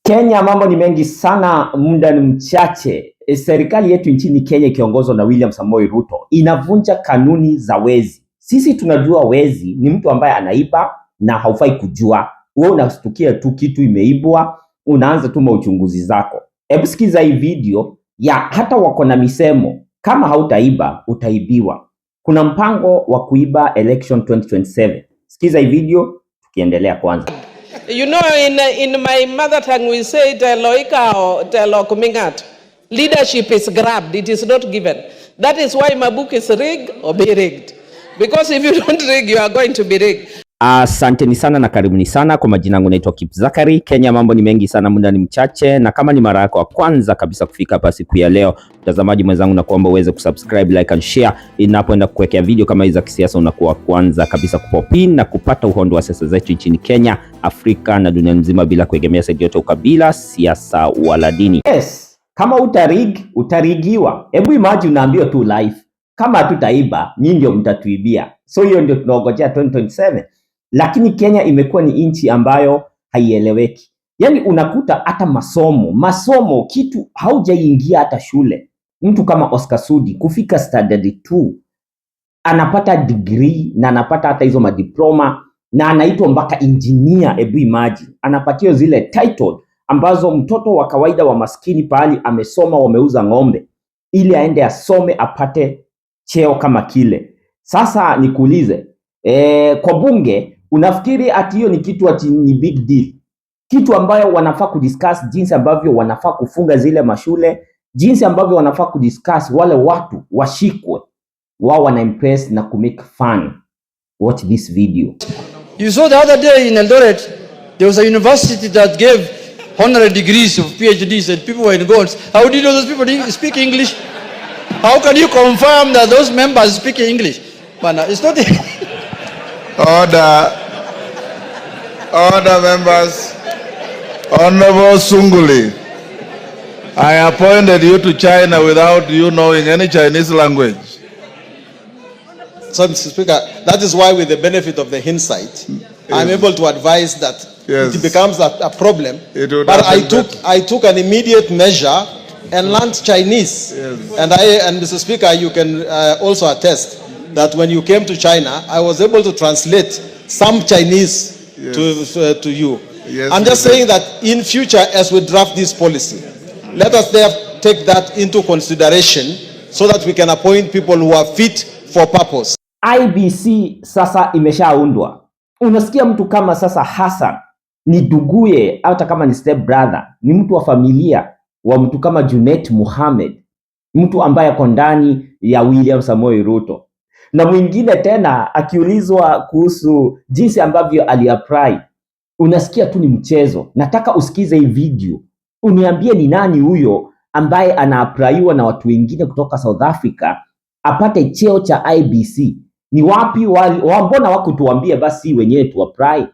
Kenya mambo ni mengi sana, muda ni mchache. Serikali yetu nchini Kenya ikiongozwa na William Samoei Ruto inavunja kanuni za wezi. Sisi tunajua wezi ni mtu ambaye anaiba na haufai kujua. Wewe unastukia tu kitu imeibwa, unaanza tu uchunguzi zako. Hebu sikiza hii video ya hata wako na misemo, kama hautaiba utaibiwa. Kuna mpango wa kuiba election 2027. Sikiza hii video tukiendelea kwanza. You know, in my mother tongue we say telo kumingat. Leadership is grabbed, it is not given. That is why my book is rigged or be rigged. Because if you don't rig, you are going to be rigged. Asanteni sana na karibuni sana. Kwa majina yangu naitwa Kip Zakari. Kenya mambo ni mengi sana, muda ni mchache, na kama ni mara yako ya kwanza kabisa kufika hapa siku ya leo, mtazamaji mwenzangu, na kuomba uweze kusubscribe, like and share. Inapoenda kuwekea video kama hizi za kisiasa, unakuwa kwanza kabisa kupopin na kupata uhondo wa siasa zetu nchini Kenya, Afrika na dunia nzima, bila kuegemea saidi yote, ukabila, siasa wala dini. Yes, kama utarigiwa. Hebu imagine unaambiwa tu live, kama hatutaiba nyinyi ndio mtatuibia. So hiyo ndio tunaongojea 2027. Lakini Kenya imekuwa ni nchi ambayo haieleweki. Yaani unakuta hata masomo kitu haujaingia hata shule. Mtu kama Oscar Sudi kufika standard 2 anapata degree na anapata hata hizo madiploma na anaitwa mpaka engineer. Hebu imagine, anapatiwa zile title ambazo mtoto wa kawaida wa maskini pahali amesoma wameuza ng'ombe ili aende asome apate cheo kama kile. Sasa nikuulize, kwa bunge unafikiri ati hiyo ni kitu ati ni big deal? Kitu ambayo wanafaa kudiscuss jinsi ambavyo wanafaa kufunga zile mashule, jinsi ambavyo wanafaa kudiscuss wale watu washikwe. Wao wana impress na kumake fun. Watch this video. You saw the other day in Eldoret, there was a university that gave honorary degrees of PhDs and people were in goals. How do you know those people speak English? How can you confirm that those members speak English? But it's not. Order members. Honorable Sunguli, I appointed you to China without you knowing any Chinese language. So, Mr. Speaker, that is why, with the benefit of the hindsight, yes, I'm able to advise that yes, it becomes a problem. But I took an immediate measure and learned Chinese. Yes. And Mr. Speaker, you can also attest that when you came to China, I was able to translate some Chinese, yes, to you. Yes, I'm just saying that in future, as we draft this policy, let us take that into consideration so that we can appoint people who are fit for purpose. IEBC sasa imeshaundwa. Unasikia mtu kama sasa Hassan ni duguye, hata kama ni step brother, ni mtu wa familia wa mtu kama Junet Mohamed, mtu ambaye ako ndani ya William Samoei Ruto. Na mwingine tena akiulizwa kuhusu jinsi ambavyo aliapply, unasikia tu ni mchezo. Nataka usikize hii video, uniambie ni nani huyo ambaye anaapplywa na watu wengine kutoka South Africa apate cheo cha IEBC. Ni wapi mbona wako tuambie basi wenyewe tu apply?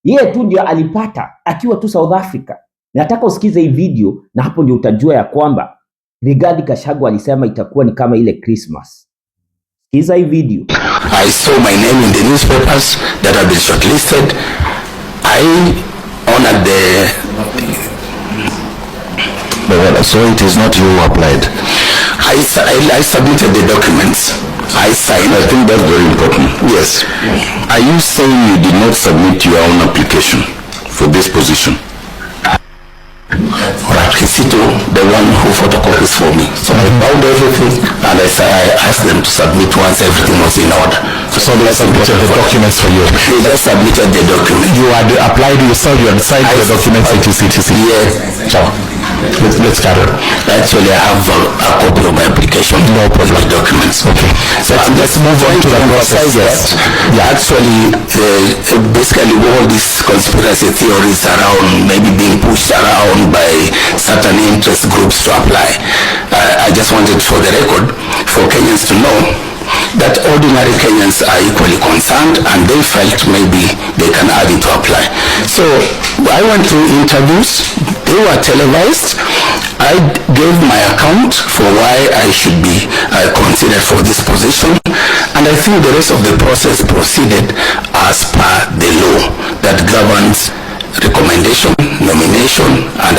Yeye tu ndio alipata akiwa tu South Africa. Nataka usikize hii video na hapo ndio utajua ya kwamba Gachagau alisema itakuwa ni kama ile Christmas. Sikiza hii video. I saw my name in the newspapers that have been shortlisted. I honored so it is not you who applied. I submitted the documents. I signed. I think that's very important. Yes. Are you saying you did not submit your own application for this position? Alright, Kisito, the one who photocopies for me. So I found everything and I asked them to submit once everything was in order. So they submitted the documents for you? They just submitted the documents. You had applied yourself, you had signed the documents, etc. Yes. So, let's carry on. Actually, I have a copy of my application. No problem. My documents. Okay. So let's move on to the process. Yeah. Actually, basically all these conspiracy theories around maybe being pushed around by certain interest groups to apply. I just wanted, for the record, for Kenyans to know that ordinary Kenyans are equally concerned and they felt maybe they can add it to apply. So I went through interviews, they were televised. I gave my account for why I should be considered for this position, and I think the rest of the process proceeded as per the law that governs recommendation, nomination, and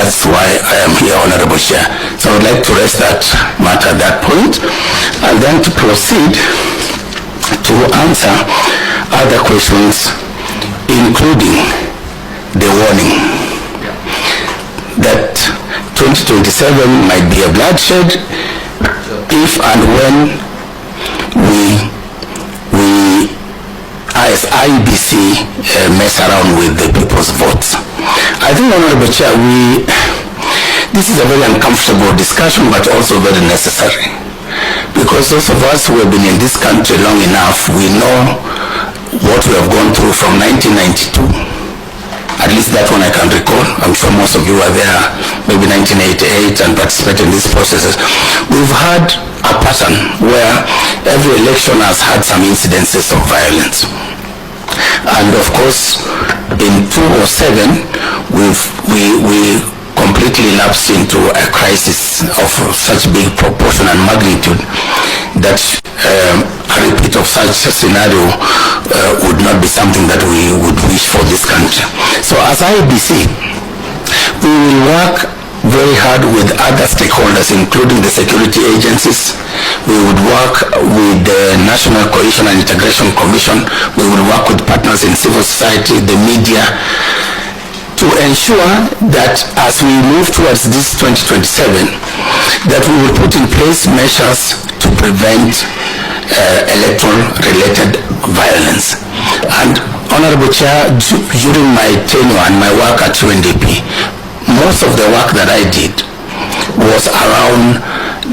that's why I am here, Honorable Chair. So I would like to raise that matter at that point, and then to proceed to answer other questions, including the warning that 2027 might be a bloodshed if and when we as IEBC mess around with the people's votes. I think, Honorable Chair, this is a very uncomfortable discussion, but also very necessary, because those of us who have been in this country long enough, we know what we have gone through from 1992. At least that one I can recall. I'm sure most of you were there, maybe 1988, and participated in these processes. We've had a pattern where every election has had some incidences of violence. And of course, in 2007, we completely lapsed into a crisis of such big proportion and magnitude that a repeat of such a scenario would not be something that we would wish for this country. So as IEBC, we will work very hard with other stakeholders, including the security agencies. We would work with the National Cohesion and Integration Commission. We will work with partners in civil society, the media, to ensure that as we move towards this 2027, that we will put in place measures to prevent electoral-related violence. And Honorable Chair, during my tenure and my work at UNDP, most of the work that I did was around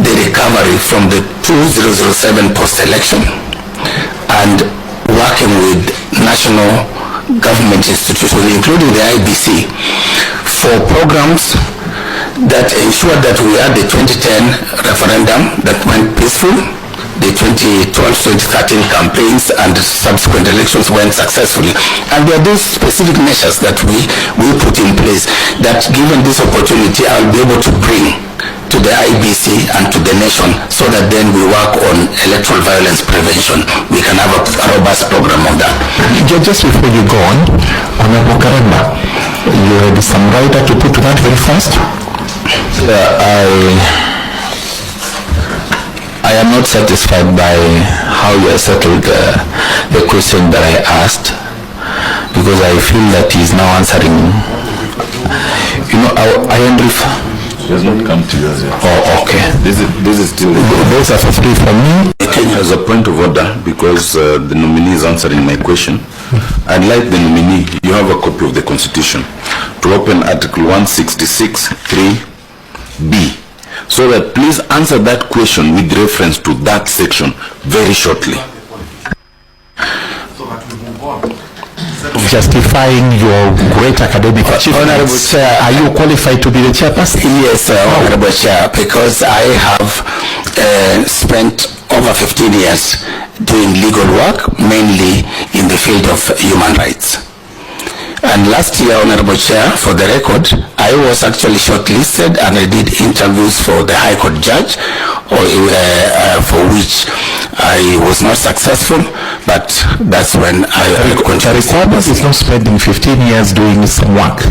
the recovery from the 2007 post-election and working with national government institutions, including the IEBC, for programs that ensured that we had the 2010 referendum that went peaceful, the 2012-2013 campaigns and the subsequent elections went successfully. And there are those specific measures that we put in place that, given this opportunity, I'll be able to bring to the IEBC and to the nation, so that then we work on electoral violence prevention. We can have a robust program on that. Just before you go on, Honorable Karemba, you had some writer to put to that very fast? I am not satisfied by how you have settled the question that I asked, because I feel that he is now answering. You know, I am He has not come to you as yet. Oh, okay. This is still. Those are for free from me. As a point of order, because the nominee is answering my question, I'd like the nominee, you have a copy of the Constitution, to open Article 166, 3B. So that please answer that question with reference to that section very shortly. Justifying your great academic achievements. Honorable Chair, are you qualified to be the chairperson? Yes, Honorable Chair, because I have spent over 15 years doing legal work, mainly in the field of human rights. And last year, Honorable Chair, for the record, I was actually shortlisted and I did interviews for the High Court judge, for which I was not successful, but that's when I continued. The requirement is not spending 15 years doing some work.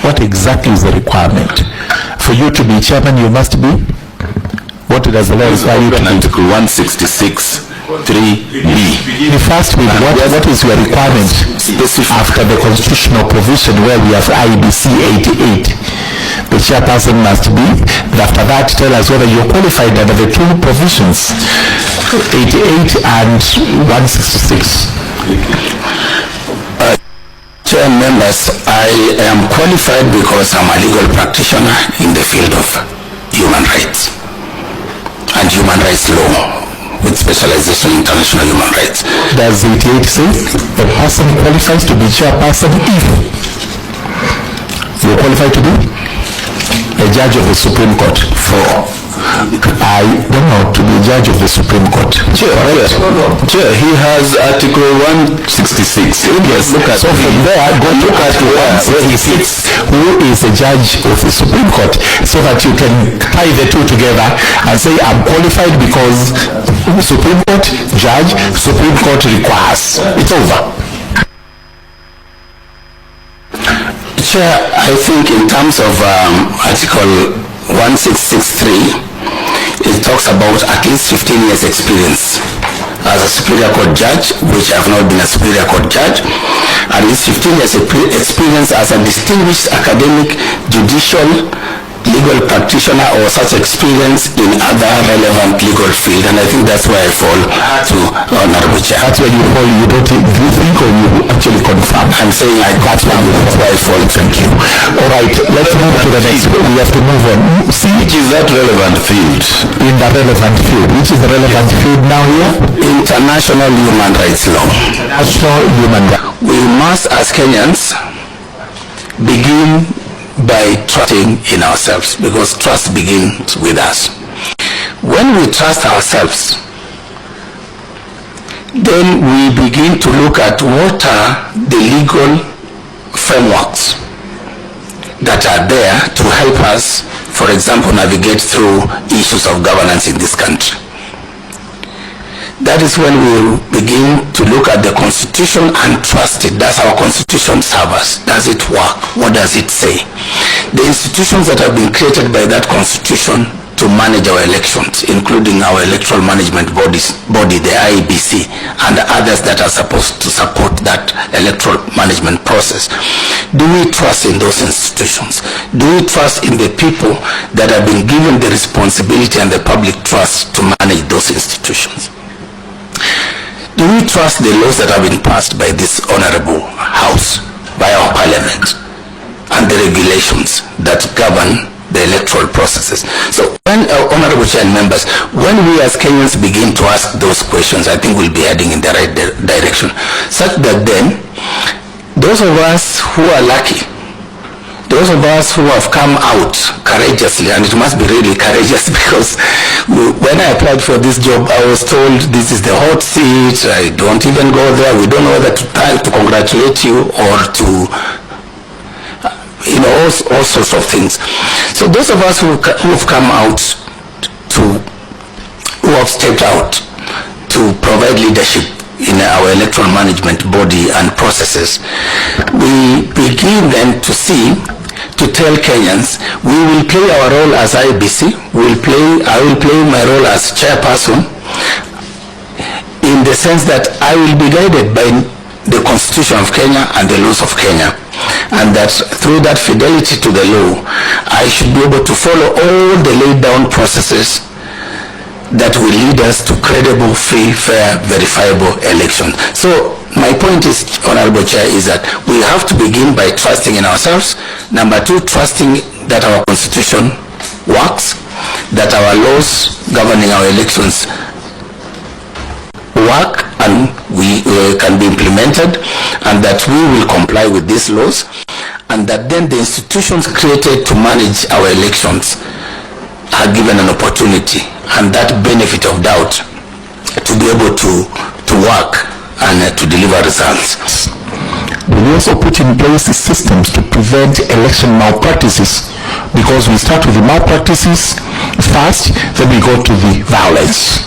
What exactly is the requirement? For you to be chairman, you must be? What does the law require you to be? Article 166. 3B. First, with what is your requirement after the constitutional provision where we have IEBC 88? The chairperson must be. After that, tell us whether you're qualified under the two provisions, 88 and 166. Chair members, I am qualified because I'm a legal practitioner in the field of human rights and human rights law, with specialization in international human rights. Does 88 say the person qualifies to be chairperson if you're qualified to be a judge of the Supreme Court? I don't know, to be a judge of the Supreme Court. Chair, he has Article 166. Yes, look at so from there, go to Article 1 where he sits, who is a judge of the Supreme Court, so that you can tie the two together and say, I'm qualified because Supreme Court judge, Supreme Court requires. It's over. Chair, I think in terms of Article 1663, it talks about at least 15 years experience as a Superior Court judge, which I have not been a Superior Court judge, at least 15 years experience as a distinguished academic, judicial, legal practitioner, or such experience in other relevant legal field. And I think that's where I fall to Honorable Chair. That's where you fall. You don't think, do you think, or you actually confirm? I'm saying that's where I fall. Thank you. All right, let's move to the next. We have to move on. See, Which is that relevant field? in the relevant field. Which is the relevant field now here? International human rights law. National human rights. We must, as Kenyans, begin by trusting in ourselves, because trust begins with us. When we trust ourselves, then we begin to look at what are the legal frameworks that are there to help us, for example, navigate through issues of governance in this country. That is when we begin to look at the Constitution and trust it. Does our Constitution serve us? Does it work? What does it say? The institutions that have been created by that Constitution to manage our elections, including our electoral management body, the IEBC, and others that are supposed to support that electoral management process. Do we trust in those institutions? Do we trust in the people that have been given the responsibility and the public trust to manage those institutions? Do we trust the laws that have been passed by this honorable house, by our parliament, and the regulations that govern the electoral processes? So when, honorable chair and members, when we as Kenyans begin to ask those questions, I think we'll be heading in the right direction, such that then those of us who are lucky, those of us who have come out courageously, and it must be really courageous, because when I applied for this job, I was told this is the hot seat, I don't even go there, we don't know whether to congratulate you or to, you know, all sorts of things. So those of us who've come out who have stepped out to provide leadership in our electoral management body and processes, we begin then to tell Kenyans, we will play our role as IEBC, I will play my role as chairperson, in the sense that I will be guided by the Constitution of Kenya and the laws of Kenya, and that through that fidelity to the law, I should be able to follow all the laid down processes that will lead us to credible, free, fair, verifiable elections. So my point is, Honorable Chair, is that we have to begin by trusting in ourselves. Number two, trusting that our Constitution works, that our laws governing our elections work and we can be implemented, and that we will comply with these laws, and that then the institutions created to manage our elections are given an opportunity and that benefit of doubt to be able to work and to deliver results. We also put in place systems to prevent election malpractices, because we start with the malpractices first, then we go to the violence,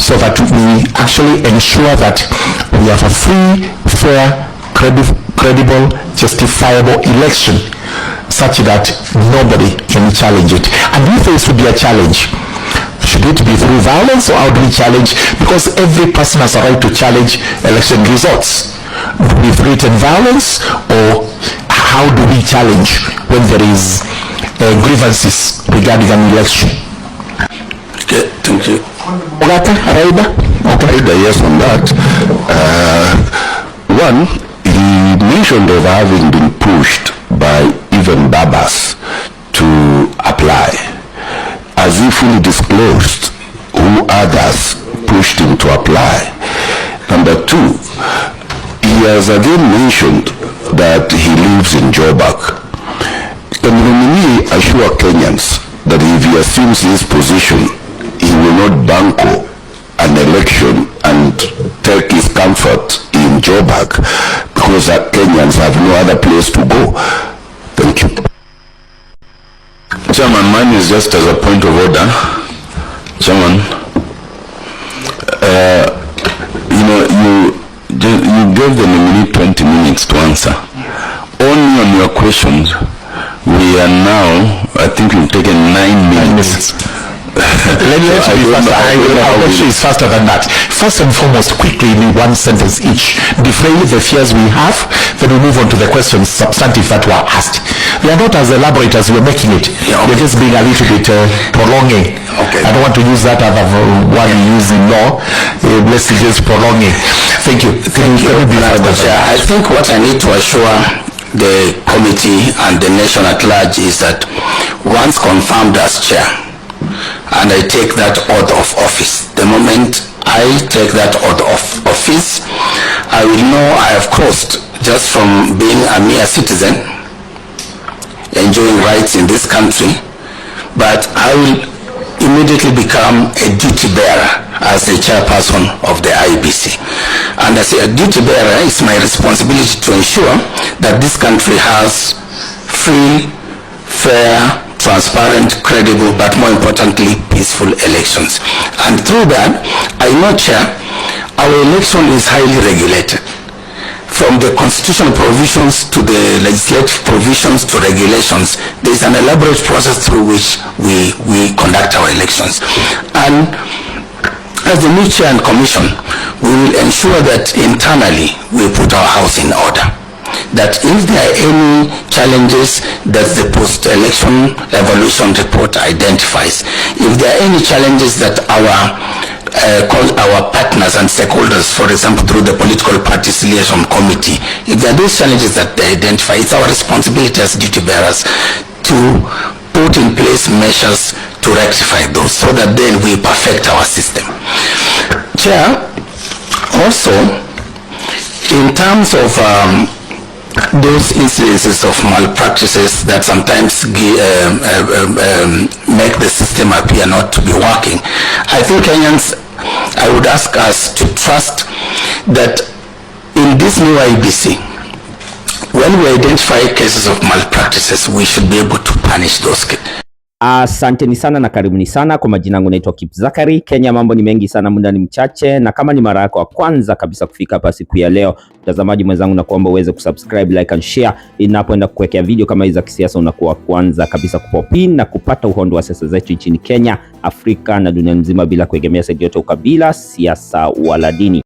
so that we actually ensure that we have a free, fair, credible, justifiable election, such that nobody can challenge it. And if there should be a challenge, should it be through violence, or how do we challenge? Because every person has a right to challenge election results. With written violence, or how do we challenge when there is grievances regarding an election? Okay, thank you. Yes, on that. One, he mentioned of having been pushed by even Babas to apply. Has he fully disclosed who others pushed him to apply? Number two, he has again mentioned that he lives in Joburg. Can the nominee assure Kenyans that if he assumes his position, he will not banco an election and take his comfort in Joburg, because Kenyans have no other place to go? Thank you. Chairman, mine is just as a point of order. Chairman, you gave the nominee 20 minutes to answer. Only on on your questions, we are now, I think we've taken 9 minutes. Let me be faster. I'll bet you it's faster than that. First and foremost, quickly, in one sentence each, defray the fears we have, then we move on to the questions substantive that were asked. They are not as elaborate as we're making it. Yeah, okay. We're just being a little bit prolonging. Okay. I don't want to use that other one we use in law. Let's just prolonging. Thank you. Thank you. I think what I need to assure the committee and the nation at large is that once confirmed as chair, and I take that oath of office, the moment I take that oath of office, I will know I have crossed just from being a mere citizen, enjoying rights in this country, but I will immediately become a duty bearer as the chairperson of the IEBC. And as a duty bearer, it's my responsibility to ensure that this country has free, fair, transparent, credible, but more importantly, peaceful elections. And through that, I know, Chair, our election is highly regulated. From the constitutional provisions to the legislative provisions to regulations, there is an elaborate process through which we conduct our elections. And as the new chair and commission, we will ensure that internally we put our house in order. That if there are any challenges that the post-election evaluation report identifies, if there are any challenges that our partners and stakeholders, for example, through the political parties liaison committee, if there are those challenges that they identify, it's our responsibility as duty bearers to put in place measures to rectify those, so that then we perfect our system. Chair, also, in terms of those incidences of malpractices that sometimes make the system appear not to be working, I think Kenyans, I would ask us to trust that in this new IEBC, when we identify cases of malpractices, we should be able to punish those cases. Asanteni sana na karibuni sana. Kwa majina yangu naitwa Zachary. Kenya mambo ni mengi sana, muda ni mchache, na kama ni mara yako ya kwanza kabisa kufika hapa siku ya leo, mtazamaji mwenzangu, na kuomba uweze kusubscribe, like and share. Inapoenda kuwekea video kama hizi za kisiasa, unakuwa kwanza kabisa kupopin na kupata uhondo wa siasa zetu nchini Kenya, Afrika na dunia nzima, bila kuegemea side yote, ukabila, siasa wala dini.